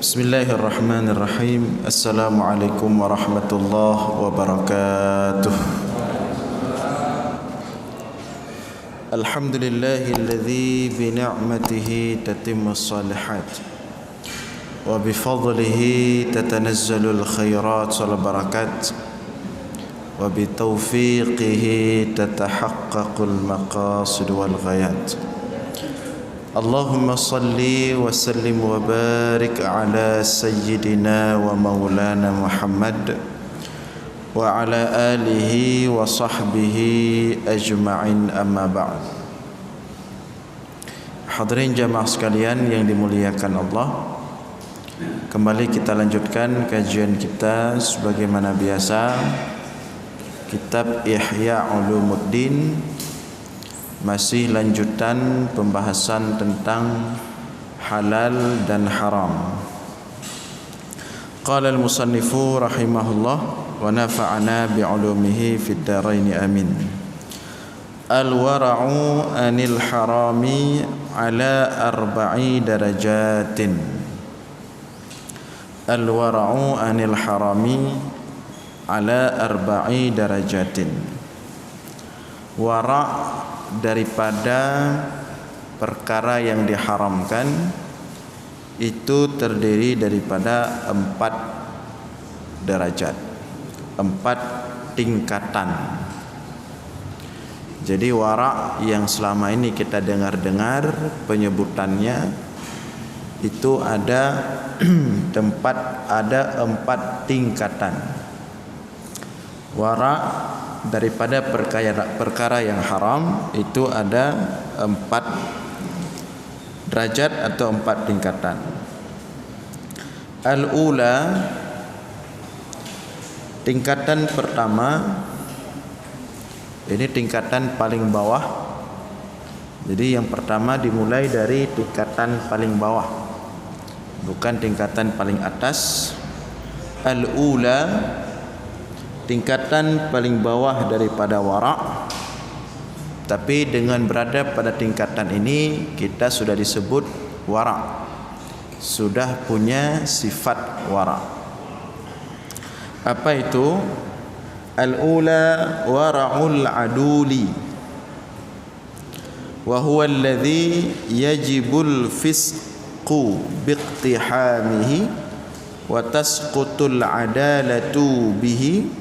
Bismillahirrahmanirrahim. Assalamualaikum warahmatullahi wabarakatuh. Alhamdulillahilladzi bi ni'matihi tatimmus shalihat wa bi fadlihi tatanazzalul khairat wal barakat wa bi taufiqihi tatahaqqaqul maqasid wal ghayat. Allahumma salli wa sallim wa barik ala sayyidina wa maulana Muhammad wa ala alihi wa sahbihi ajma'in, amma ba'd. Hadirin jamaah sekalian yang dimuliakan Allah, kembali kita lanjutkan kajian kita sebagaimana biasa, kitab Ihya Ulumuddin, masih lanjutan pembahasan tentang halal dan haram. Qala al-musannifu rahimahullah wa nafa'ana bi'ulumihi fid dharain amin. Al-wara'u anil harami ala arba'i darajatin. Al-wara'u anil harami ala arba'i darajatin. Wara' daripada perkara yang diharamkan itu terdiri daripada 4 derajat, 4 tingkatan. Jadi wara' yang selama ini kita dengar-dengar penyebutannya itu ada ada 4 tingkatan. Wara' daripada perkara yang haram itu ada 4 derajat atau 4 tingkatan. Al-ula, tingkatan pertama, ini tingkatan paling bawah. Jadi yang pertama dimulai dari tingkatan paling bawah, bukan tingkatan paling atas. Al-ula, tingkatan paling bawah daripada wara', tapi dengan berada pada tingkatan ini kita sudah disebut wara', sudah punya sifat wara'. Apa itu? Al-ula wara'ul aduli wa huwa alladhi yajibul fisqu biqtihamihi wa tasqutul adalatu bihi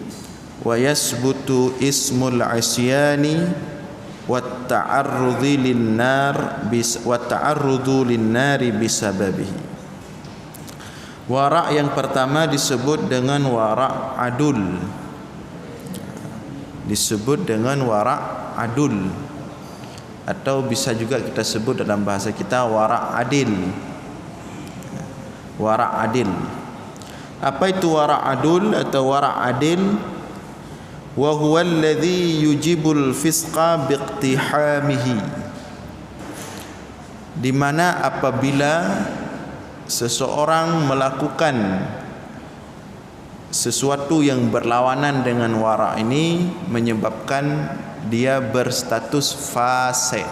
wa yasbutu ismul asyani wa ta'arrudhi linnar wa ta'arrudu linnari bisababihi. Wara' yang pertama disebut dengan wara' adul. Disebut dengan wara' adul, atau bisa juga kita sebut dalam bahasa kita wara' adil. Wara' adil. Apa itu wara' adul atau wara' adil? Wa huwa alladhi yujibul fisqa biqtihamihi, di mana apabila seseorang melakukan sesuatu yang berlawanan dengan wara' ini menyebabkan dia berstatus fasik.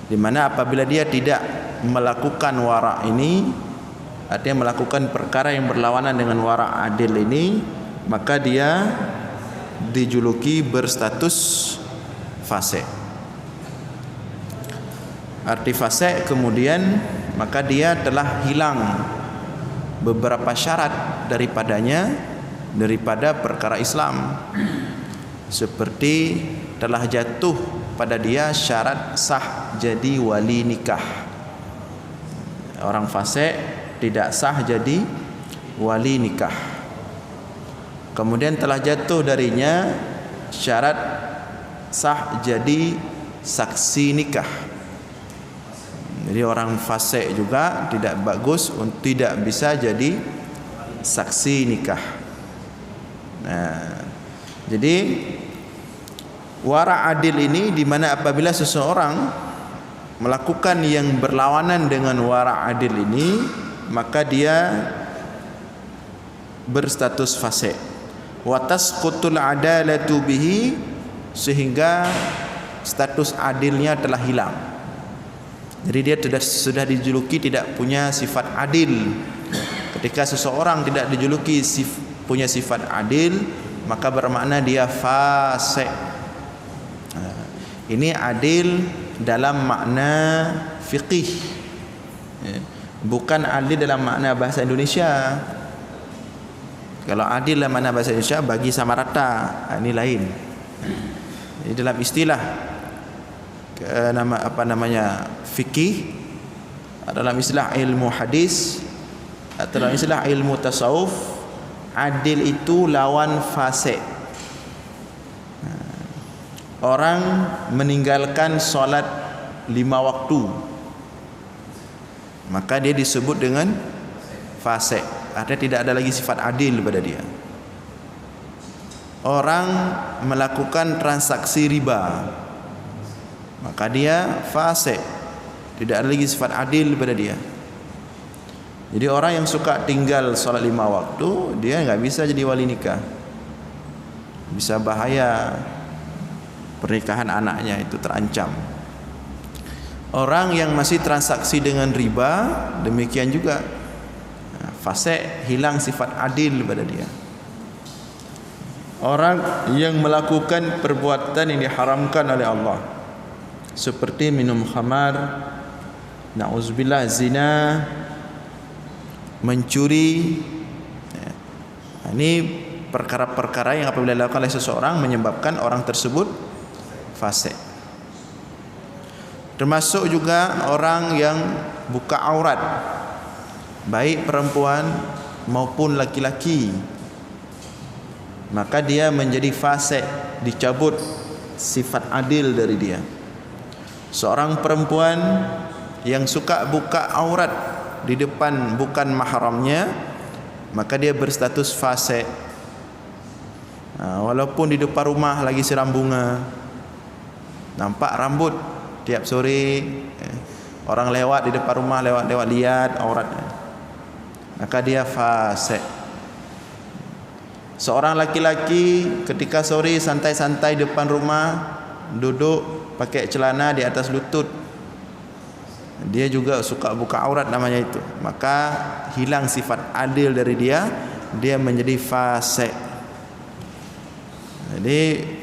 Di mana apabila dia tidak melakukan wara' ini, artinya melakukan perkara yang berlawanan dengan wara' adil ini, maka dia dijuluki berstatus fasik. Arti fasik kemudian maka dia telah hilang beberapa syarat daripada perkara Islam, seperti telah jatuh pada dia syarat sah jadi wali nikah. Orang fasik tidak sah jadi wali nikah. Kemudian telah jatuh darinya syarat sah jadi saksi nikah. Jadi orang fasik juga tidak bagus, tidak bisa jadi saksi nikah. Nah, jadi wara' adil ini di mana apabila seseorang melakukan yang berlawanan dengan wara' adil ini, maka dia berstatus fasik. Wa tasqutul adalatu bihi, sehingga status adilnya telah hilang. Jadi dia sudah dijuluki tidak punya sifat adil. Ketika seseorang tidak dijuluki punya sifat adil, maka bermakna dia fasik. Ini adil dalam makna fiqih, bukan adil dalam makna bahasa Indonesia. Kalau adil dalam makna bahasa Indonesia, bagi sama rata, ini lain. Jadi dalam istilah fikih, dalam istilah ilmu hadis, atau dalam istilah ilmu tasawuf, adil itu lawan fasik. Orang meninggalkan solat 5 waktu, maka dia disebut dengan fasik. Artinya tidak ada lagi sifat adil pada dia. Orang melakukan transaksi riba, maka dia fasik, tidak ada lagi sifat adil pada dia. Jadi orang yang suka tinggal solat 5 waktu, dia nggak bisa jadi wali nikah. Bisa bahaya, pernikahan anaknya itu terancam. Orang yang masih transaksi dengan riba, demikian juga fasik, hilang sifat adil pada dia. Orang yang melakukan perbuatan yang diharamkan oleh Allah, seperti minum khamar, na'udzubillah, zina, mencuri, ini perkara-perkara yang apabila dilakukan oleh seseorang menyebabkan orang tersebut fasik. Termasuk juga orang yang buka aurat, baik perempuan maupun laki-laki, maka dia menjadi fasik, dicabut sifat adil dari dia. Seorang perempuan yang suka buka aurat di depan bukan mahramnya, maka dia berstatus fasik. Walaupun di depan rumah lagi siram bunga, nampak rambut tiap sore, orang lewat di depan rumah, lewat lihat auratnya, maka dia fasik. Seorang laki-laki ketika sore santai-santai depan rumah, duduk pakai celana di atas lutut, dia juga suka buka aurat namanya itu, maka hilang sifat adil dari dia, dia menjadi fasik. Jadi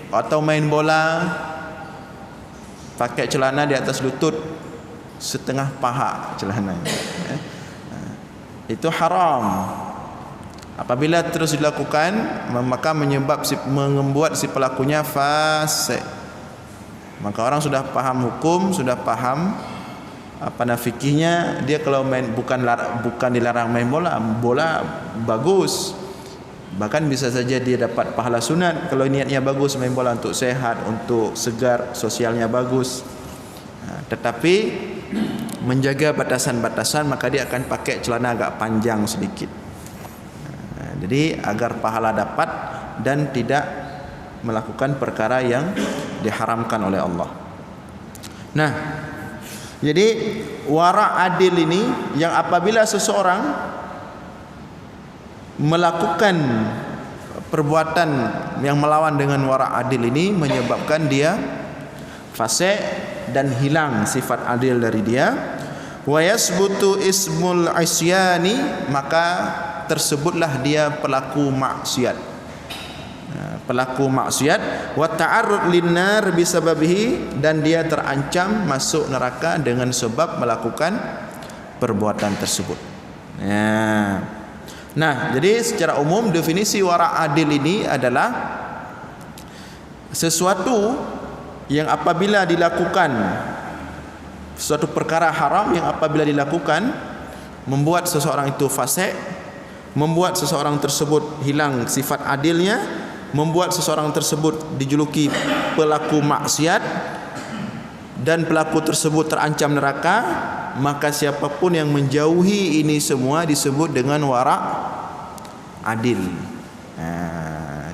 atau main bola pakai celana di atas lutut, setengah paha celana, itu haram. Apabila terus dilakukan, maka membuat si pelakunya fasik. Maka orang sudah paham hukum, sudah paham fikihnya, dia kalau main bukan dilarang main bola bagus. Bahkan bisa saja dia dapat pahala sunat kalau niatnya bagus, main bola untuk sehat, untuk segar, sosialnya bagus. Tetapi menjaga batasan-batasan, maka dia akan pakai celana agak panjang sedikit. Jadi agar pahala dapat dan tidak melakukan perkara yang diharamkan oleh Allah. Nah, jadi wara adil ini yang apabila seseorang melakukan perbuatan yang melawan dengan wara adil ini, menyebabkan dia fasik dan hilang sifat adil dari dia. Wa yasbutu ismul isyani, maka tersebutlah dia pelaku maksiat. Pelaku maksiat, wa ta'arrud linnar bisababihi, dan dia terancam masuk neraka dengan sebab melakukan perbuatan tersebut. Nah, jadi secara umum definisi wara adil ini adalah sesuatu yang apabila dilakukan, suatu perkara haram yang apabila dilakukan membuat seseorang itu fasik, membuat seseorang tersebut hilang sifat adilnya, membuat seseorang tersebut dijuluki pelaku maksiat, dan pelaku tersebut terancam neraka, maka siapapun yang menjauhi ini semua disebut dengan wara adil.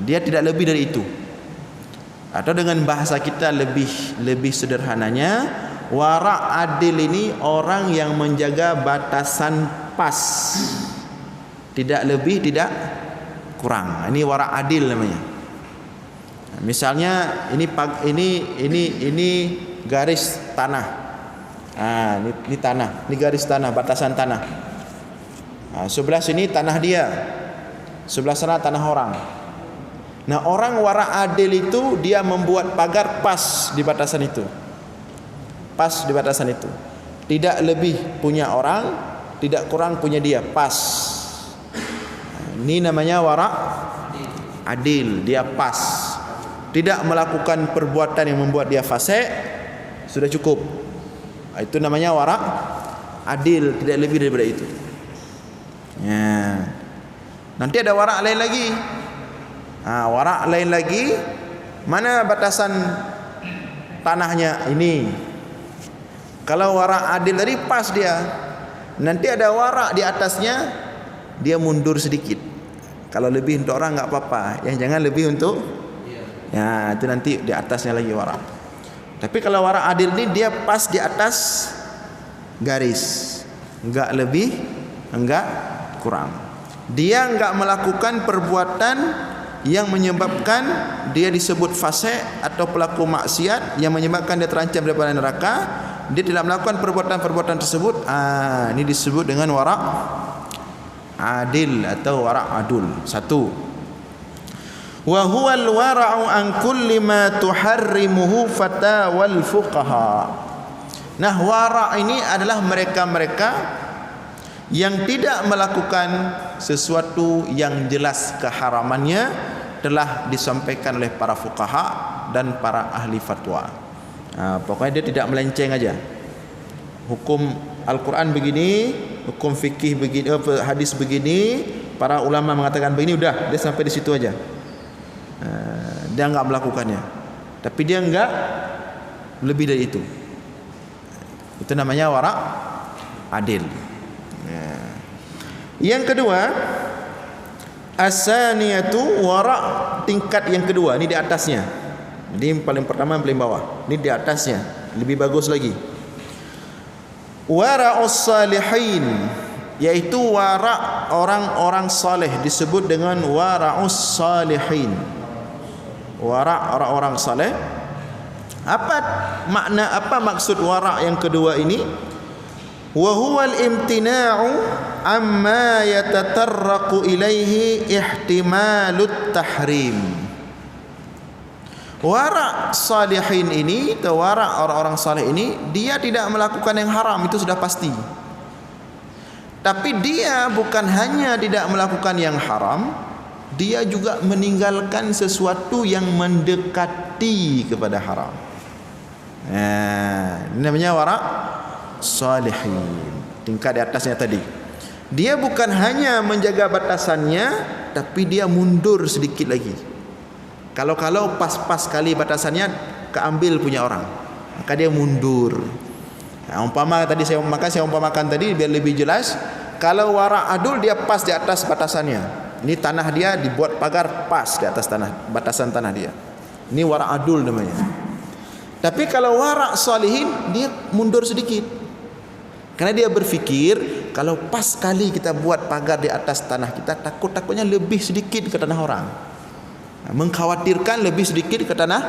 Dia tidak lebih dari itu. Atau dengan bahasa kita lebih sederhananya, wara adil ini orang yang menjaga batasan pas, tidak lebih, tidak kurang. Ini wara adil namanya. Misalnya ini garis tanah. Ni tanah, ni garis tanah, batasan tanah. Sebelah sini tanah dia, sebelah sana tanah orang. Nah, orang wara adil itu dia membuat pagar pas di batasan itu. Pas di batasan itu. Tidak lebih punya orang, tidak kurang punya dia, pas. Ini namanya wara adil, dia pas. Tidak melakukan perbuatan yang membuat dia fasik, sudah cukup. Itu namanya wara adil, tidak lebih daripada itu. Ya. Nanti ada wara lain lagi. Wara lain lagi, mana batasan tanahnya ini. Kalau wara adil tadi pas dia. Nanti ada wara di atasnya, dia mundur sedikit. Kalau lebih untuk orang enggak apa-apa, yang jangan lebih untuk ya, itu nanti di atasnya lagi wara. Tapi kalau wara adil ini dia pas di atas garis, enggak lebih, enggak kurang. Dia enggak melakukan perbuatan yang menyebabkan dia disebut fasik atau pelaku maksiat yang menyebabkan dia terancam daripada neraka. Dia tidak melakukan perbuatan-perbuatan tersebut. Ini disebut dengan wara adil atau wara adul. Satu, wa huwal wara'u an kulli ma tuharrimuhu fatawal fuqaha. Nah, wara' ini adalah mereka-mereka yang tidak melakukan sesuatu yang jelas keharamannya telah disampaikan oleh para fuqaha dan para ahli fatwa. Pokoknya dia tidak melenceng aja. Hukum Al-Quran begini, hukum fikih begini, hadis begini, para ulama mengatakan begini, udah dia sampai di situ aja. Dia enggak melakukannya, tapi dia enggak lebih dari itu. Itu namanya wara adil. Yang kedua, asaniyatu, wara tingkat yang kedua, ini di atasnya. Ini paling pertama, paling bawah. Ini di atasnya, lebih bagus lagi. Wara'us salihin, yaitu wara orang-orang saleh, disebut dengan wara'us salihin. Wara orang-orang saleh. Apa makna, apa maksud wara yang kedua ini? Wa huwal imtina'u amma yatatarraqu ilaihi ihtimalut tahrim. Wara salihin ini, atau wara orang-orang saleh ini, dia tidak melakukan yang haram, itu sudah pasti. Tapi dia bukan hanya tidak melakukan yang haram, dia juga meninggalkan sesuatu yang mendekati kepada haram. Ini namanya wara salihin, tingkat di atasnya tadi. Dia bukan hanya menjaga batasannya, tapi dia mundur sedikit lagi. Kalau pas-pas kali batasannya keambil punya orang, maka dia mundur. Umpama tadi saya umpamakan tadi biar lebih jelas. Kalau wara adul, dia pas di atas batasannya. Ini tanah dia dibuat pagar pas di atas tanah, batasan tanah dia. Ini wara adul namanya. Tapi kalau wara salihin, dia mundur sedikit. Karena dia berfikir, kalau pas kali kita buat pagar di atas tanah kita, takutnya lebih sedikit ke tanah orang. Mengkhawatirkan lebih sedikit ke tanah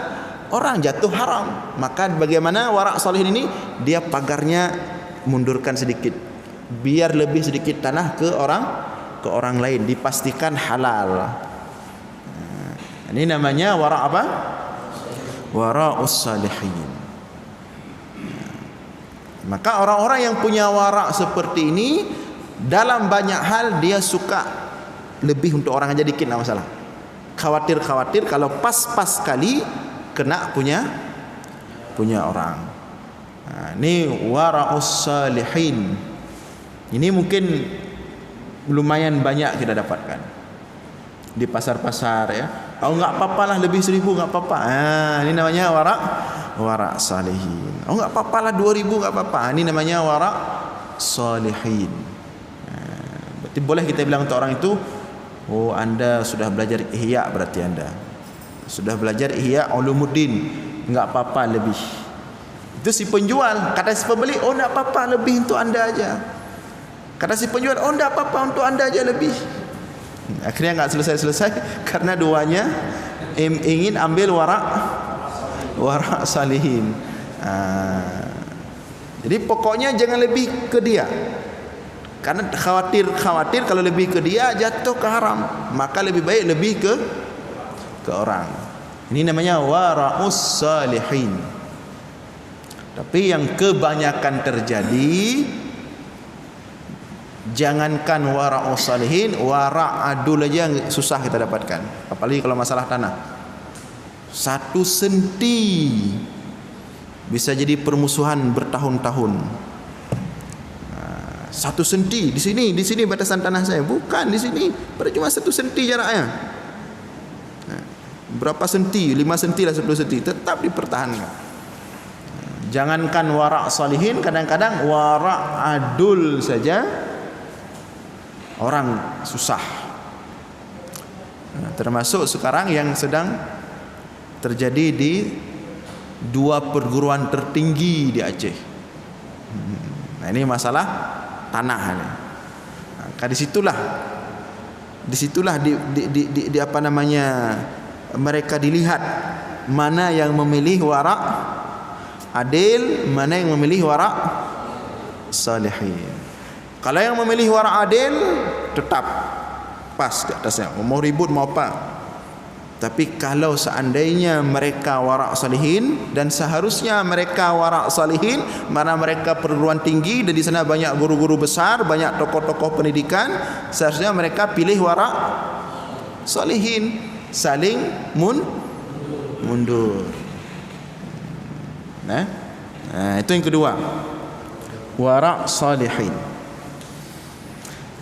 orang, jatuh haram. Maka bagaimana wara salihin ini? Dia pagarnya mundurkan sedikit, biar lebih sedikit tanah ke orang lain, dipastikan halal. Ini namanya wara apa? Wara'us salihin. Maka orang-orang yang punya wara seperti ini, dalam banyak hal dia suka lebih untuk orang aja dikit, enggak masalah. Khawatir kalau pas-pas kali kena punya orang. Ini wara'us salihin. Ini mungkin lumayan banyak kita dapatkan di pasar-pasar ya. Enggak apa-apalah lebih 1.000 enggak apa-apa. Ini namanya wara salihin. Enggak apalah 2.000 enggak apa-apa. Ini namanya wara salihin. Berarti boleh kita bilang untuk orang itu, oh anda sudah belajar ihya, berarti anda sudah belajar ihya ulumuddin, enggak apa-apa lebih. Itu si penjual. Kata si pembeli, oh enggak apa-apa lebih untuk anda aja. Kata si penjual, oh enggak apa-apa untuk anda aja lebih. Akhirnya enggak selesai-selesai karena duanya ingin ambil wara salihin. Jadi pokoknya jangan lebih ke dia. Karena khawatir kalau lebih ke dia jatuh ke haram, maka lebih baik lebih ke orang. Ini namanya wara'us salihin. Tapi yang kebanyakan terjadi, jangankan wara'us salihin, wara'adul aja susah kita dapatkan. Apalagi kalau masalah tanah. 1 senti bisa jadi permusuhan bertahun-tahun. 1 senti di sini batasan tanah saya, bukan di sini, pada cuma 1 senti jaraknya. Berapa senti? 5 senti lah, 10 senti, tetap dipertahankan. Jangankan wara' salihin, kadang-kadang wara' adul saja orang susah. Termasuk sekarang yang sedang terjadi di 2 perguruan tertinggi di Aceh. Nah, ini masalah tanah ini. Maka disitulah di apa namanya, mereka dilihat mana yang memilih wara' adil, mana yang memilih wara' salihin. Kalau yang memilih wara' adil tetap pas di atasnya, mau ribut mau apa. Tapi kalau seandainya mereka wara' salihin, dan seharusnya mereka wara' salihin, mana mereka perguruan tinggi dan di sana banyak guru-guru besar, banyak tokoh-tokoh pendidikan, seharusnya mereka pilih wara' salihin, saling mundur. Nah, itu yang kedua, wara' salihin.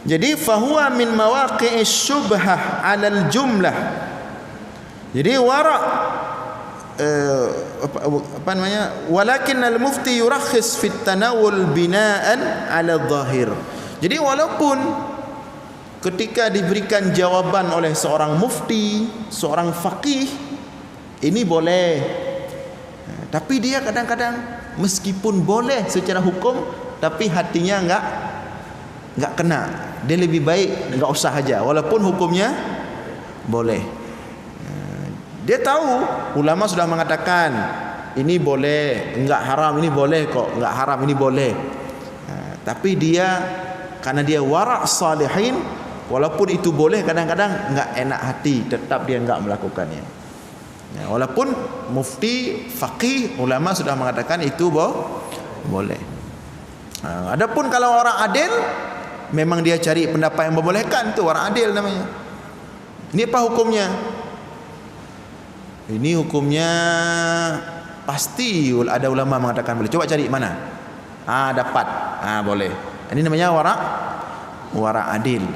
Jadi fahuwa min mawaqi'is syubhah 'alal jumlah. Jadi wara' apa namanya, walakin al-mufti yurakhis fit tanawul bina'an 'ala dhahir. Jadi walaupun ketika diberikan jawaban oleh seorang mufti, seorang faqih, ini boleh, tapi dia kadang-kadang meskipun boleh secara hukum, tapi hatinya enggak kena. Dia lebih baik enggak usah aja walaupun hukumnya boleh. Dia tahu ulama sudah mengatakan ini boleh, enggak haram, ini boleh kok, enggak haram, ini boleh. Tapi dia karena dia wara' salihin, walaupun itu boleh kadang-kadang enggak enak hati, tetap dia enggak melakukannya. Walaupun mufti, faqih, ulama sudah mengatakan itu boleh. Adapun kalau orang adil, memang dia cari pendapat yang membolehkan, itu orang adil namanya. Ini apa hukumnya? Ini hukumnya pasti ada ulama mengatakan boleh. Coba cari mana? Dapat. Boleh. Ini namanya wara' adil.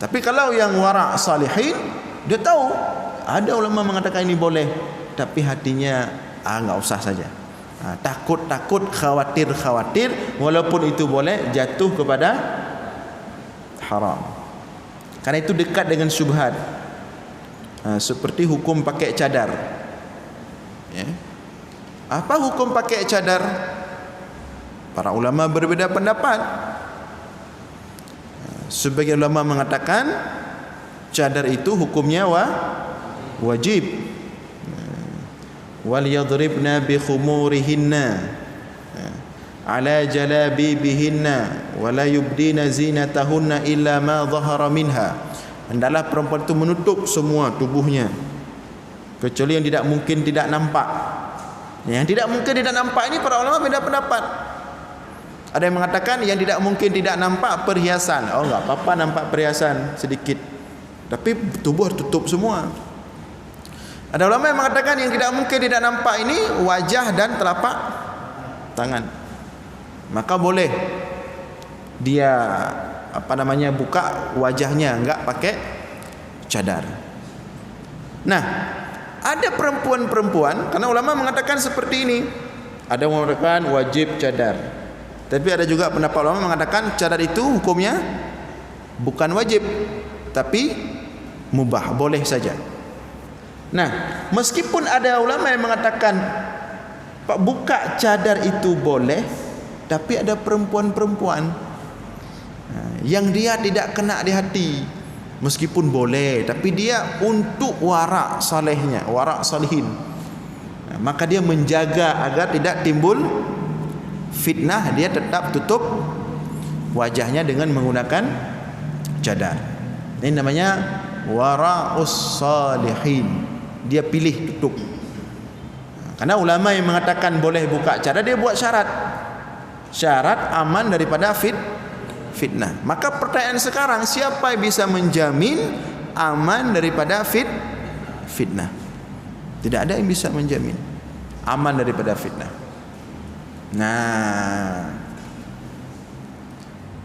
Tapi kalau yang wara' salihin, dia tahu ada ulama mengatakan ini boleh, tapi hatinya enggak usah saja. Takut, khawatir, walaupun itu boleh jatuh kepada haram. Karena itu dekat dengan syubhat. Seperti hukum pakai cadar. Apa hukum pakai cadar? Para ulama berbeda pendapat. Sebagian ulama mengatakan cadar itu hukumnya wajib. Wal yadribna bi khumurihinna ala jalabibihinna wa la yubdina zinatahunna illa ma dhahara minha. Hendaklah perempuan itu menutup semua tubuhnya kecuali yang tidak mungkin tidak nampak. Yang tidak mungkin tidak nampak ini para ulama beda pendapat. Ada yang mengatakan yang tidak mungkin tidak nampak perhiasan. Enggak apa-apa nampak perhiasan sedikit, tapi tubuh tutup semua. Ada ulama yang mengatakan yang tidak mungkin tidak nampak ini wajah dan telapak tangan. Maka boleh dia buka wajahnya, enggak pakai cadar. Nah, ada perempuan-perempuan, karena ulama mengatakan seperti ini. Ada yang mengatakan wajib cadar, tapi ada juga pendapat ulama mengatakan cadar itu hukumnya bukan wajib, tapi mubah, boleh saja. Nah, meskipun ada ulama yang mengatakan buka cadar itu boleh, tapi ada perempuan-perempuan yang dia tidak kena di hati, meskipun boleh, tapi dia untuk wara' salihnya, wara' salihin, maka dia menjaga agar tidak timbul Fitnah dia tetap tutup wajahnya dengan menggunakan cadar. Ini namanya wara'us salihin. Dia pilih tutup. Karena ulama yang mengatakan boleh buka cadar, dia buat syarat. Syarat aman daripada fitnah. Maka pertanyaan sekarang, siapa yang bisa menjamin aman daripada fitnah? Tidak ada yang bisa menjamin aman daripada fitnah. Nah,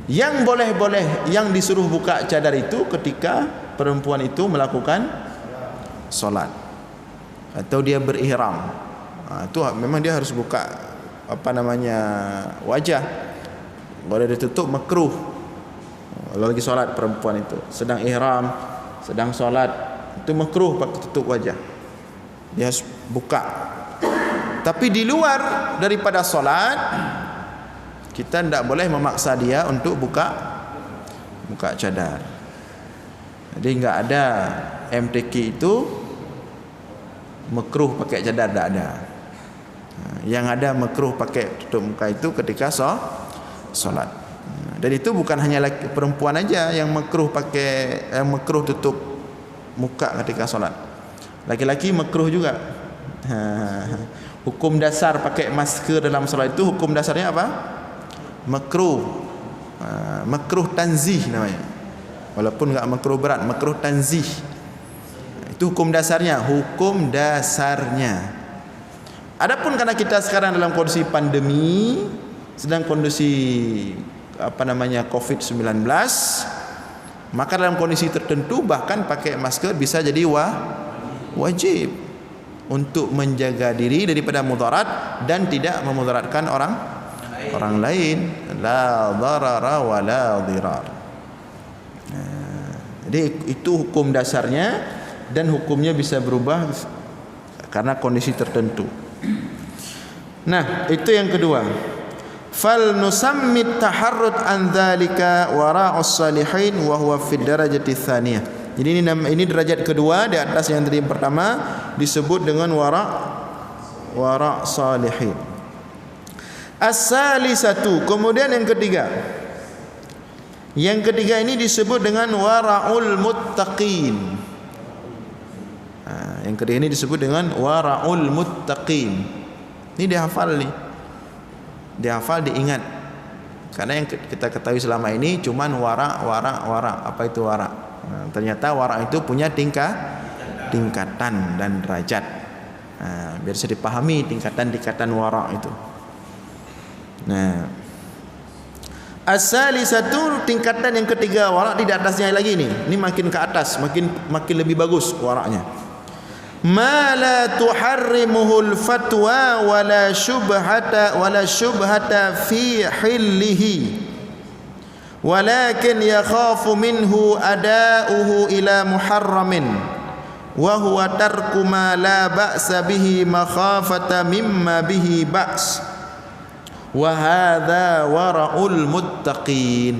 yang boleh-boleh, yang disuruh buka cadar itu ketika perempuan itu melakukan solat atau dia berihram. Itu memang dia harus buka wajah. Boleh ditutup makruh. Kalau lagi solat perempuan itu sedang ihram, sedang solat, itu makruh pakai tutup wajah. Dia harus buka. Tapi di luar daripada solat, kita tidak boleh memaksa dia untuk buka cadar. Jadi enggak ada MTQ itu makruh pakai cadar, tidak ada. Yang ada makruh pakai tutup muka itu ketika solat. Dan itu bukan hanya perempuan aja yang makruh tutup muka ketika solat. Laki-laki makruh juga. Hukum dasar pakai masker dalam solat itu hukum dasarnya apa? Makruh. Makruh tanzih namanya. Walaupun enggak makruh berat, makruh tanzih. Itu hukum dasarnya, Adapun karena kita sekarang dalam kondisi pandemi, sedang kondisi COVID-19, maka dalam kondisi tertentu bahkan pakai masker bisa jadi wajib untuk menjaga diri daripada mudarat dan tidak memudaratkan orang lain. La darara wa la dirar. Jadi itu hukum dasarnya, dan hukumnya bisa berubah karena kondisi tertentu. Nah, itu yang kedua. Fal nusammit taharrud an dzalika wara'us salihin wa huwa fid darajati tsaniyah. Jadi ini derajat kedua di atas yang tadi yang pertama disebut dengan wara' salihin. As-salisatu, kemudian yang ketiga. Yang ketiga ini disebut dengan wara'ul muttaqin. Yang ketiga ini disebut dengan wara'ul muttaqin. Ini dihafal nih. Dihafal, diingat. Karena yang kita ketahui selama ini cuman wara. Apa itu wara? Ternyata wara itu punya tingkatan dan derajat. Biar bisa dipahami tingkatan wara itu. Nah, as-salisatu, tingkatan yang ketiga wara, di atasnya lagi nih. Ini makin ke atas, makin lebih bagus waraknya. Ma la tuharrimuhul fatwa wala syubhata fi hillihi walakin yakhafu minhu ada'uhu ila muharramin wa huwa tarku ma la ba'sa bihi makhafata mimma bihi ba's wa hadha wara'ul muttaqin.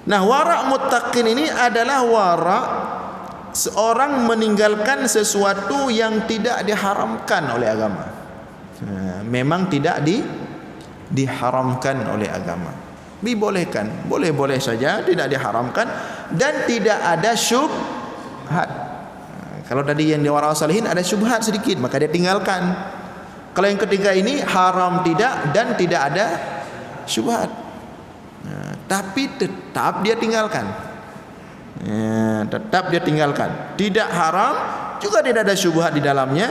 Nah, wara' muttaqin ini adalah wara' seorang meninggalkan sesuatu yang tidak diharamkan oleh agama. Memang tidak diharamkan oleh agama. Dibolehkan, boleh-boleh saja, tidak diharamkan dan tidak ada syubhat. Kalau tadi yang di wara'us salihin ada syubhat sedikit, maka dia tinggalkan. Kalau yang ketiga ini haram tidak dan tidak ada syubhat. Tapi tetap dia tinggalkan. Tetap dia tinggalkan. Tidak haram, juga tidak ada syubhat di dalamnya,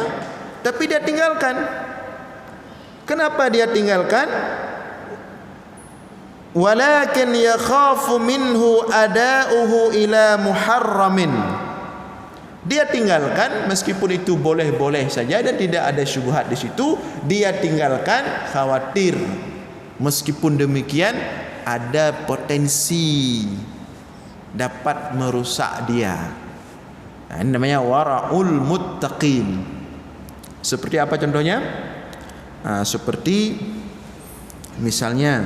tapi dia tinggalkan. Kenapa dia tinggalkan? Walakin yakhafu minhu ada'uhu ila muharramin. Dia tinggalkan meskipun itu boleh-boleh saja dan tidak ada syubhat di situ, dia tinggalkan khawatir meskipun demikian ada potensi dapat merusak dia. Nah, ini namanya wara'ul muttaqin. Seperti apa contohnya? Seperti misalnya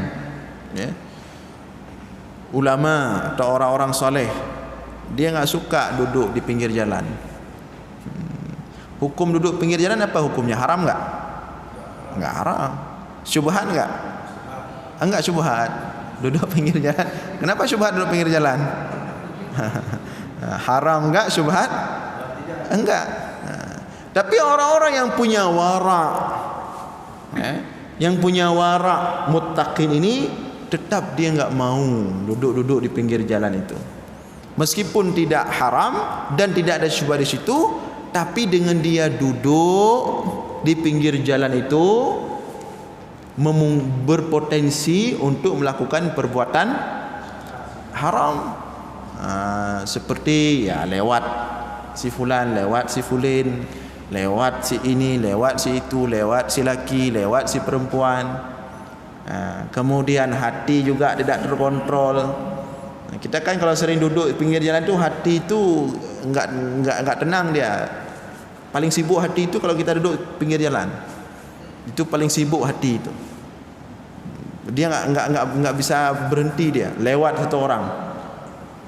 ulama atau orang-orang soleh, dia enggak suka duduk di pinggir jalan. Hukum duduk pinggir jalan apa hukumnya? Haram enggak? Enggak haram. Syubhat enggak? Enggak syubhat. Duduk pinggir jalan. Kenapa syubhat duduk pinggir jalan? Haram enggak syubhat? Enggak. Tapi orang-orang yang punya wara', yang punya wara' muttaqin ini tetap dia enggak mau duduk-duduk di pinggir jalan itu. Meskipun tidak haram dan tidak ada syubhat di situ, tapi dengan dia duduk di pinggir jalan itu berpotensi untuk melakukan perbuatan haram. Seperti ya lewat si fulan, lewat si fulin, lewat si ini, lewat si itu, lewat si laki, lewat si perempuan. Kemudian hati juga tidak terkontrol. Kita kan kalau sering duduk pinggir jalan tu, hati itu enggak tenang dia. Paling sibuk hati itu kalau kita duduk pinggir jalan. Itu paling sibuk hati itu. Dia enggak bisa berhenti dia. Lewat satu orang.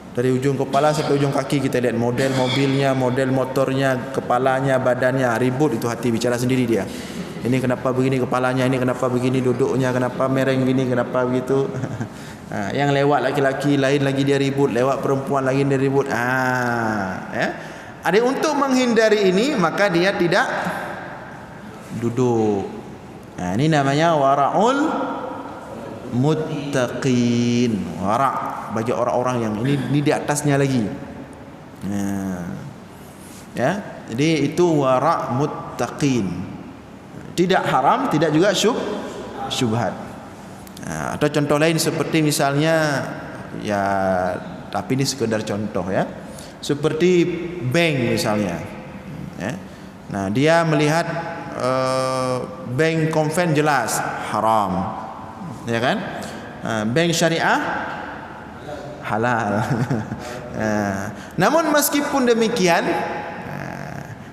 Dari ujung kepala sampai ujung kaki kita lihat model mobilnya, model motornya, kepalanya, badannya, ribut itu hati bicara sendiri dia. Ini kenapa begini kepalanya, ini kenapa begini duduknya, kenapa mereng gini, kenapa begitu. Yang lewat laki-laki lain lagi dia ribut, lewat perempuan lagi dia ribut. Ada untuk menghindari ini maka dia tidak duduk. Ini namanya wara'ul muttaqin. Wara' bagi orang-orang yang ini di atasnya lagi. Jadi itu wara' muttaqin. Tidak haram, tidak juga syubhat. Atau contoh lain seperti misalnya ya, tapi ini sekedar contoh ya. Seperti bank misalnya. Nah, dia melihat bank konven jelas haram. Ya kan? Bank syariah halal. Namun meskipun demikian,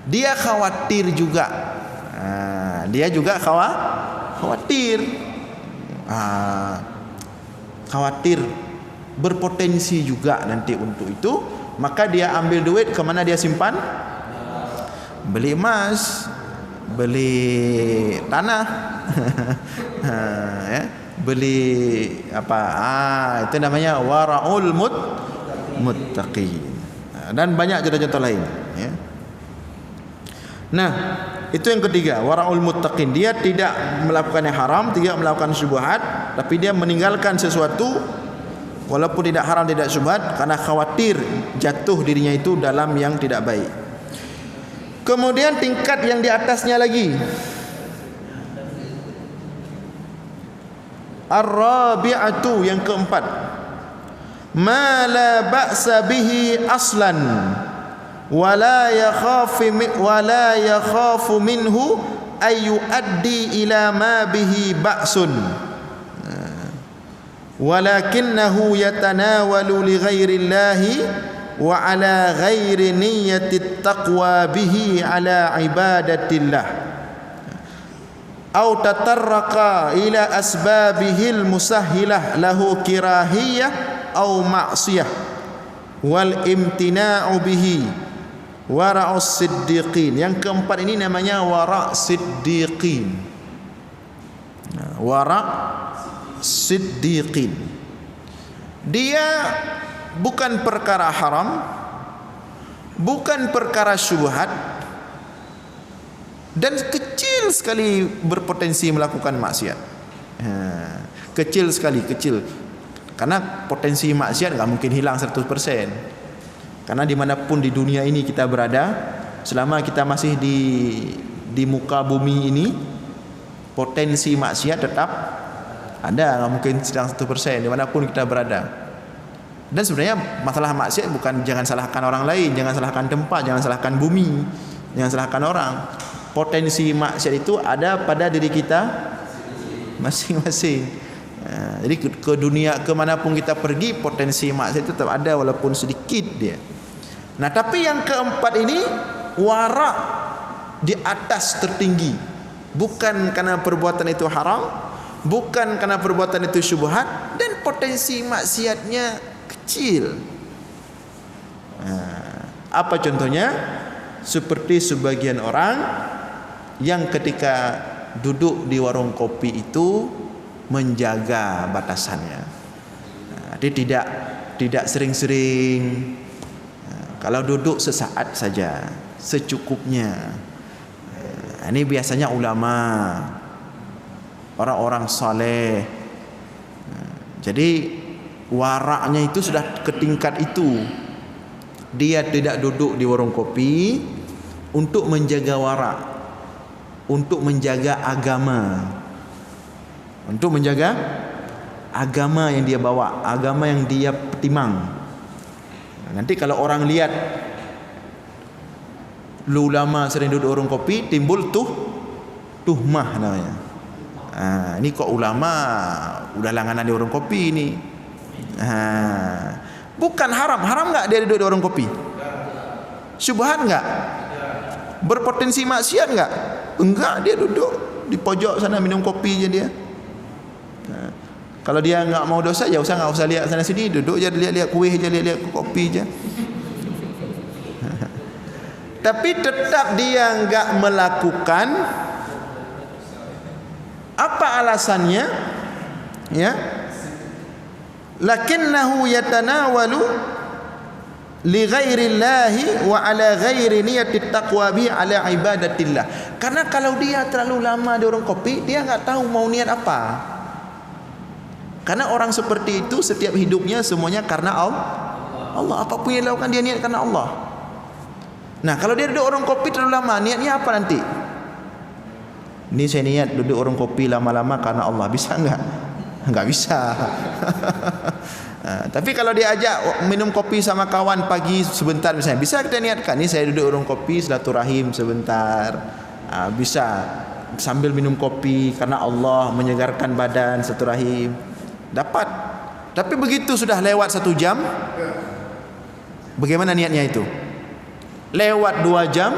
dia khawatir juga. Dia juga khawatir. Khawatir berpotensi juga nanti untuk itu, maka dia ambil duit ke mana dia simpan? Beli emas, beli tanah. Beli apa? Itu namanya wara'ul muttaqin. Dan banyak contoh-contoh lain ya. Nah, itu yang ketiga, wara'ul muttaqin. Dia tidak melakukan yang haram, tidak melakukan syubhat, tapi dia meninggalkan sesuatu walaupun tidak haram, tidak syubhat, karena khawatir jatuh dirinya itu dalam yang tidak baik. Kemudian tingkat yang di atasnya lagi, ar-rabi'atu, yang keempat, ma la ba'sa bihi aslan wala yakhafu minhu ay yuaddi ila ma bihi ba'sun walakinnahu yatanawalu li ghairillahi wa ala ghairi niyyati taqwa bihi ala ibadatillah aw tatarraqa ila asbabihil musahhilah lahu kirahiyah aw ma'siyah wal imtina'u bihi. Wara'us siddiqin. Yang keempat ini namanya wara' siddiqin. Wara' siddiqin. Dia bukan perkara haram, bukan perkara syubhat, dan kecil sekali berpotensi melakukan maksiat. Kecil sekali, kecil. Karena potensi maksiat enggak mungkin hilang 100%. Karena dimanapun di dunia ini kita berada, selama kita masih di muka bumi ini, potensi maksiat tetap ada, enggak mungkin hilang 100% dimanapun kita berada. Dan sebenarnya masalah maksiat bukan jangan salahkan orang lain, jangan salahkan tempat, jangan salahkan bumi, jangan salahkan orang. Potensi maksiat itu ada pada diri kita masing-masing. Jadi ke dunia kemanapun kita pergi, potensi maksiat itu tetap ada walaupun sedikit dia. Nah, tapi yang keempat ini wara' di atas tertinggi, bukan karena perbuatan itu haram, bukan karena perbuatan itu syubhat, dan potensi maksiatnya kecil. Apa contohnya? Seperti sebagian orang yang ketika duduk di warung kopi itu menjaga batasannya. Jadi tidak sering-sering. Kalau duduk sesaat saja, secukupnya. Ini biasanya ulama, orang-orang saleh. Jadi waraknya itu sudah ke tingkat itu. Dia tidak duduk di warung kopi untuk menjaga warak, untuk menjaga agama, untuk menjaga agama yang dia bawa, agama yang dia timang. Nanti kalau orang lihat lu ulama sering duduk warung kopi, timbul tuhmah namanya. Ini kok ulama udah langganan di warung kopi ini. Bukan haram nggak dia duduk di warung kopi? Syubhat nggak? Berpotensi maksiat nggak? Enggak, dia duduk di pojok sana minum kopi aja dia. Kalau dia nggak mau dosa, ya nggak usah lihat sana sini, duduk aja lihat kuih aja, lihat kopi aja. Tapi tetap dia nggak melakukan. Apa alasannya? Ya. Lakinnahu yatanawalu li ghairillahi wa ala ghairi niyatit taqwa bi ala ibadatillah. Karena kalau dia terlalu lama di warung kopi, dia nggak tahu mau niat apa. Karena orang seperti itu setiap hidupnya semuanya karena Allah. Apapun yang dilakukan dia niat karena Allah. Nah, kalau dia duduk warung kopi terlalu lama, niatnya apa nanti? Ini saya niat duduk warung kopi lama-lama karena Allah. Bisa enggak? Enggak bisa. Tapi kalau dia ajak minum kopi sama kawan pagi sebentar misalnya, bisa kita niatkan, ini saya duduk warung kopi silaturahim sebentar. Bisa sambil minum kopi karena Allah, menyegarkan badan, silaturahim. Dapat. Tapi begitu sudah lewat 1 jam, bagaimana niatnya itu? Lewat 2 jam.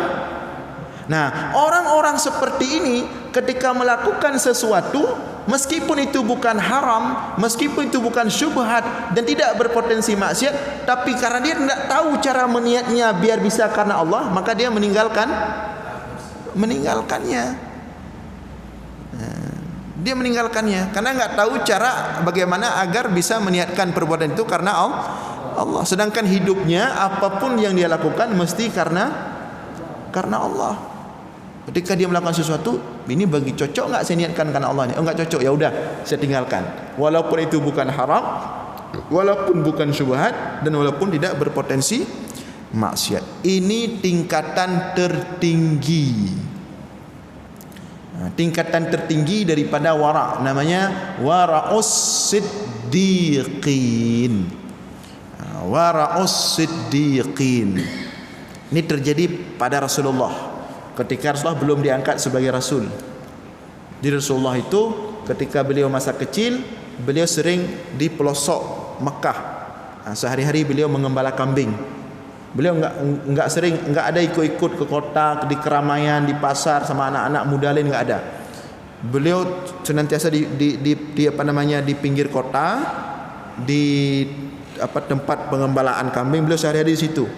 Nah, orang-orang seperti ini ketika melakukan sesuatu, meskipun itu bukan haram, meskipun itu bukan syubhat dan tidak berpotensi maksiat, tapi karena dia tidak tahu cara meniatnya biar bisa karena Allah, maka dia meninggalkannya. Dia meninggalkannya karena nggak tahu cara bagaimana agar bisa meniatkan perbuatan itu karena Allah. Sedangkan hidupnya apapun yang dia lakukan mesti karena Allah. Ketika dia melakukan sesuatu, ini bagi cocok nggak saya niatkan karena Allah ini? Oh, nggak cocok, ya udah saya tinggalkan. Walaupun itu bukan haram, walaupun bukan syubhat, dan walaupun tidak berpotensi maksiat. Ini tingkatan tertinggi. Tingkatan tertinggi daripada wara', namanya wara'us siddiqin. Wara'us siddiqin. Ini terjadi pada Rasulullah ketika Rasulullah belum diangkat sebagai Rasul. Di Rasulullah itu ketika beliau masa kecil, beliau sering di pelosok Mekah. Sehari-hari beliau mengembala kambing. Beliau enggak ada ikut-ikut ke kota, di keramaian, di pasar sama anak-anak muda lain, enggak ada. Beliau senantiasa di apa namanya, di pinggir kota, di tempat pengembalaan kambing, beliau sehari-hari di situ.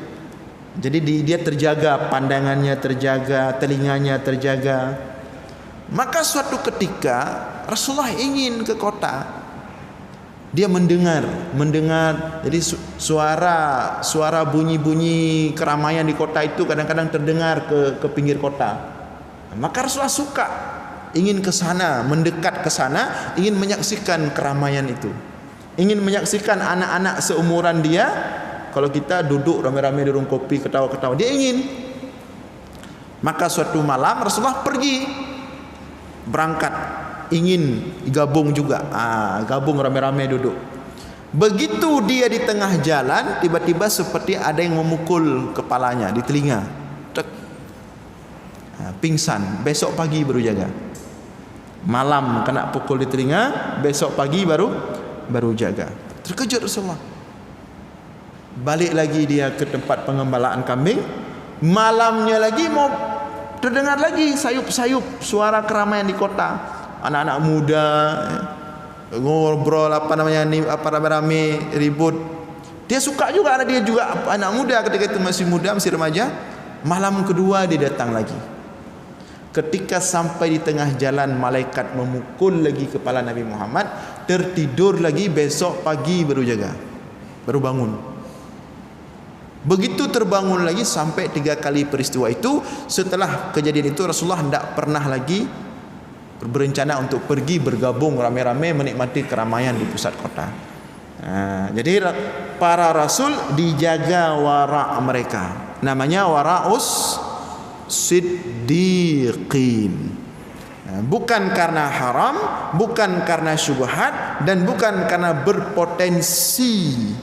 Jadi dia terjaga, pandangannya terjaga, telinganya terjaga. Maka suatu ketika Rasulullah ingin ke kota. Dia mendengar. Jadi suara bunyi-bunyi keramaian di kota itu kadang-kadang terdengar ke pinggir kota. Maka Rasulullah suka, ingin ke sana, mendekat ke sana, ingin menyaksikan keramaian itu. Ingin menyaksikan anak-anak seumuran dia. Kalau kita duduk ramai-ramai di warung kopi ketawa-ketawa, dia ingin. Maka suatu malam Rasulullah pergi, berangkat, ingin gabung juga. Gabung ramai-ramai duduk. Begitu dia di tengah jalan, tiba-tiba seperti ada yang memukul kepalanya di telinga. Tek. Pingsan. Besok pagi baru jaga. Malam kena pukul di telinga, besok pagi baru jaga. Terkejut Rasulullah. Balik lagi dia ke tempat pengembalaan kambing. Malamnya lagi mau terdengar lagi sayup-sayup suara keramaian di kota. Anak-anak muda ngobrol rame-rame ribut. Dia suka juga, anak dia juga anak muda ketika itu masih muda, masih remaja. Malam kedua dia datang lagi. Ketika sampai di tengah jalan, malaikat memukul lagi kepala Nabi Muhammad, tertidur lagi, besok pagi baru jaga, baru bangun. Begitu terbangun lagi sampai 3 kali peristiwa itu. Setelah kejadian itu Rasulullah tidak pernah lagi berencana untuk pergi bergabung ramai-ramai menikmati keramaian di pusat kota. Jadi para rasul dijaga wara' mereka, namanya wara'us siddiqin. Bukan karena haram, bukan karena syubhat, dan bukan karena berpotensi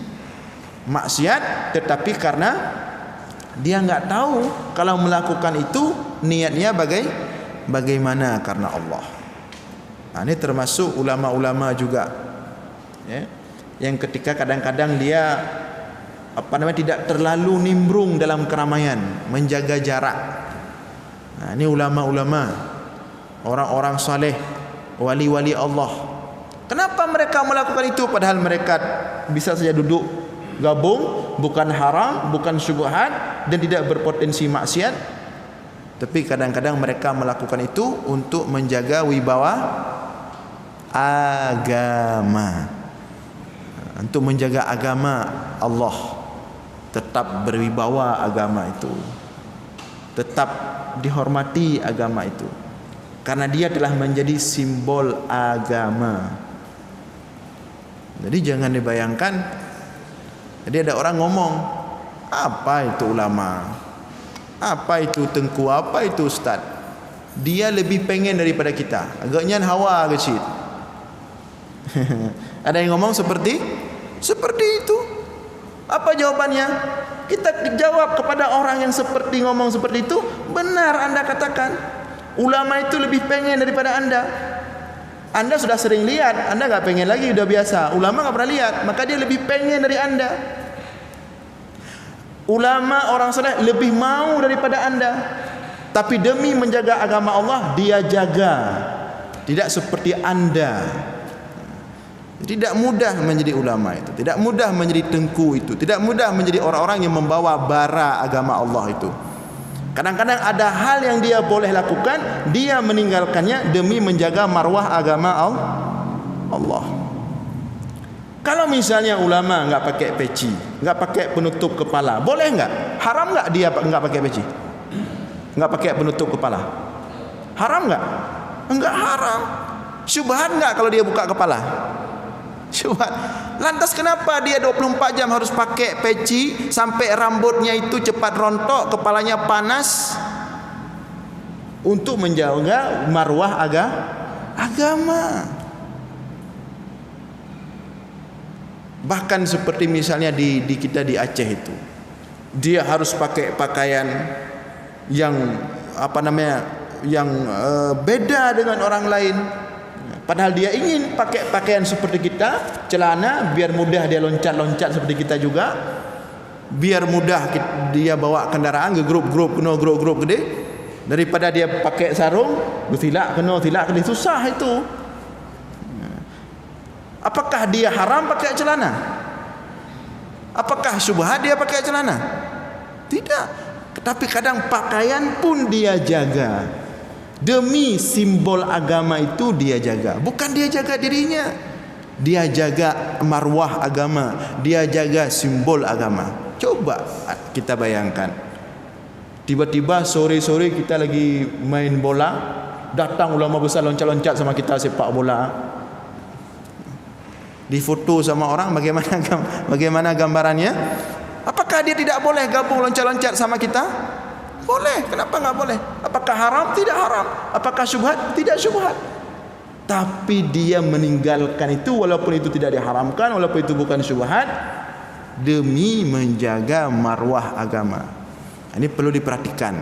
maksiat, tetapi karena dia enggak tahu kalau melakukan itu niatnya bagaimana karena Allah. Ini termasuk ulama-ulama juga, ya, yang ketika kadang-kadang dia tidak terlalu nimbrung dalam keramaian, menjaga jarak. Ini ulama-ulama, orang-orang saleh, wali-wali Allah. Kenapa mereka melakukan itu padahal mereka bisa saja duduk gabung, bukan haram, bukan syubhat, dan tidak berpotensi maksiat? Tapi kadang-kadang mereka melakukan itu untuk menjaga wibawa agama, untuk menjaga agama Allah tetap berwibawa, agama itu tetap dihormati, agama itu, karena dia telah menjadi simbol agama. Jadi jangan dibayangkan, jadi ada orang ngomong, apa itu ulama, apa itu tengku, apa itu ustaz, dia lebih pengen daripada kita, agaknya hawa kecil. Ada yang ngomong seperti itu. Apa jawabannya? Kita jawab kepada orang yang seperti ngomong seperti itu, benar Anda katakan, ulama itu lebih pengen daripada Anda. Anda sudah sering lihat, Anda enggak pengen lagi, sudah biasa. Ulama enggak pernah lihat, maka dia lebih pengen dari Anda. Ulama, orang saleh lebih mau daripada Anda, tapi demi menjaga agama Allah dia jaga, tidak seperti Anda. Tidak mudah menjadi ulama itu, tidak mudah menjadi tengku itu, tidak mudah menjadi orang-orang yang membawa bara agama Allah itu. Kadang-kadang ada hal yang dia boleh lakukan, dia meninggalkannya demi menjaga marwah agama Allah. Kalau misalnya ulama enggak pakai peci, enggak pakai penutup kepala, boleh enggak? Haram enggak dia enggak pakai peci? Enggak pakai penutup kepala. Haram enggak? Enggak haram. Syubhat enggak kalau dia buka kepala? Syubhat. Lantas kenapa dia 24 jam harus pakai peci sampai rambutnya itu cepat rontok, kepalanya panas, untuk menjaga marwah agama. Bahkan seperti misalnya di kita di Aceh itu, dia harus pakai pakaian yang yang beda dengan orang lain. Padahal dia ingin pakai pakaian seperti kita, celana biar mudah dia loncat-loncat seperti kita juga, biar mudah dia bawa kendaraan ke grup-grup gede, daripada dia pakai sarung bertilak kena susah itu. Apakah dia haram pakai celana? Apakah syubhat dia pakai celana? Tidak. Tetapi kadang pakaian pun dia jaga. Demi simbol agama itu dia jaga. Bukan dia jaga dirinya, dia jaga marwah agama, dia jaga simbol agama. Coba kita bayangkan, tiba-tiba sore-sore kita lagi main bola, datang ulama besar loncat-loncat sama kita sepak bola, difoto sama orang, bagaimana gambarannya? Apakah dia tidak boleh gabung loncat-loncat sama kita? Boleh. Kenapa enggak boleh? Apakah haram? Tidak haram. Apakah syubhat? Tidak syubhat. Tapi dia meninggalkan itu walaupun itu tidak diharamkan, walaupun itu bukan syubhat, demi menjaga marwah agama. Ini perlu diperhatikan.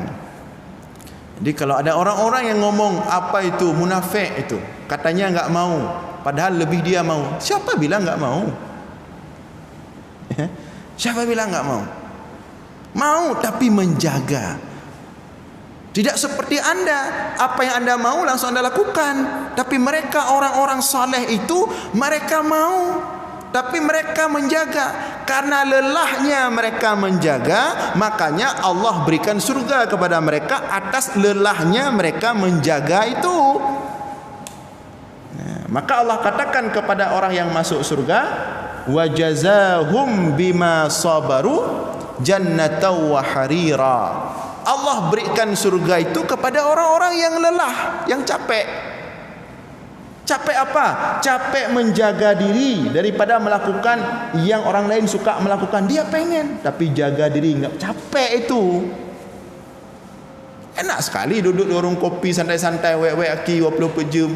Jadi kalau ada orang-orang yang ngomong apa itu munafik itu, katanya enggak mau, padahal lebih dia mau. Siapa bilang enggak mau? Siapa bilang enggak mau? Mau tapi menjaga. Tidak seperti Anda, apa yang Anda mau langsung Anda lakukan. Tapi mereka orang-orang saleh itu, mereka mau, tapi mereka menjaga. Karena lelahnya mereka menjaga, makanya Allah berikan surga kepada mereka atas lelahnya mereka menjaga itu. Maka Allah katakan kepada orang yang masuk surga, wa jazahum bima sabaru jannatan wa harira. Allah berikan surga itu kepada orang-orang yang lelah, yang capek. Capek apa? Capek menjaga diri daripada melakukan yang orang lain suka melakukan. Dia pengen, tapi jaga diri, enggak capek itu. Enak sekali duduk di warung kopi santai-santai, wek-wek aki 20 jam.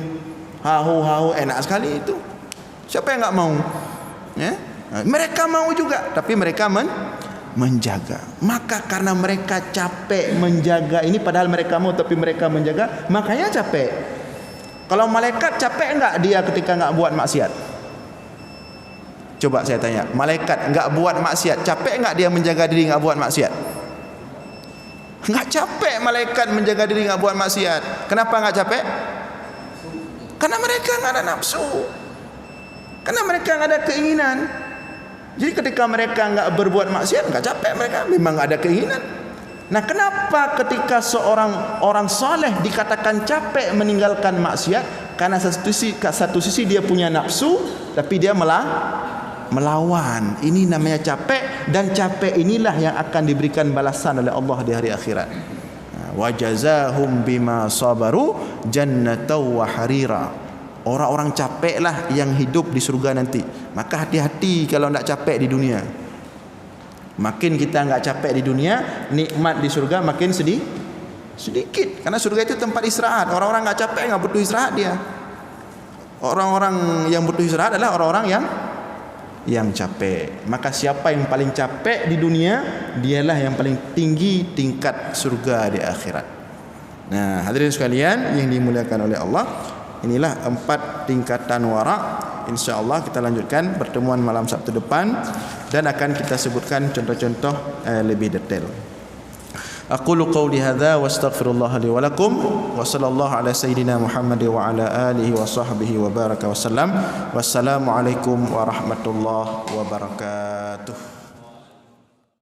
Hahu-hahu, enak sekali itu. Siapa yang enggak mau? Ya? Mereka mau juga, tapi mereka menjaga. Maka karena mereka capek menjaga ini, padahal mereka mau tapi mereka menjaga, makanya capek. Kalau malaikat capek enggak dia ketika enggak buat maksiat? Coba saya tanya, malaikat enggak buat maksiat, capek enggak dia menjaga diri enggak buat maksiat? Enggak capek malaikat menjaga diri enggak buat maksiat. Kenapa enggak capek? Karena mereka enggak ada nafsu. Karena mereka enggak ada keinginan. Jadi ketika mereka enggak berbuat maksiat, enggak capek mereka, memang enggak ada keinginan. Nah, kenapa ketika seorang orang soleh dikatakan capek meninggalkan maksiat? Karena satu sisi dia punya nafsu, tapi dia melawan. Ini namanya capek, dan capek inilah yang akan diberikan balasan oleh Allah di hari akhirat. Wa jazahum bima sabaru jannatan wa harira. Orang-orang capeklah yang hidup di surga nanti. Maka hati-hati kalau tidak capek di dunia. Makin kita enggak capek di dunia, nikmat di surga makin sedikit. Karena surga itu tempat istirahat. Orang-orang enggak capek, enggak butuh istirahat dia. Orang-orang yang butuh istirahat adalah orang-orang yang capek. Maka siapa yang paling capek di dunia, dialah yang paling tinggi tingkat surga di akhirat. Nah, hadirin sekalian yang dimuliakan oleh Allah, inilah 4 tingkatan wara'. InsyaAllah kita lanjutkan pertemuan malam Sabtu depan, dan akan kita sebutkan contoh-contoh lebih detail. Aqulu qawli hadza wa astaghfirullah li wa lakum wa sallallahu ala sayyidina Muhammad wa ala alihi wa sahbihi wa baraka wa sallam. Wassalamu alaikum warahmatullahi wabarakatuh.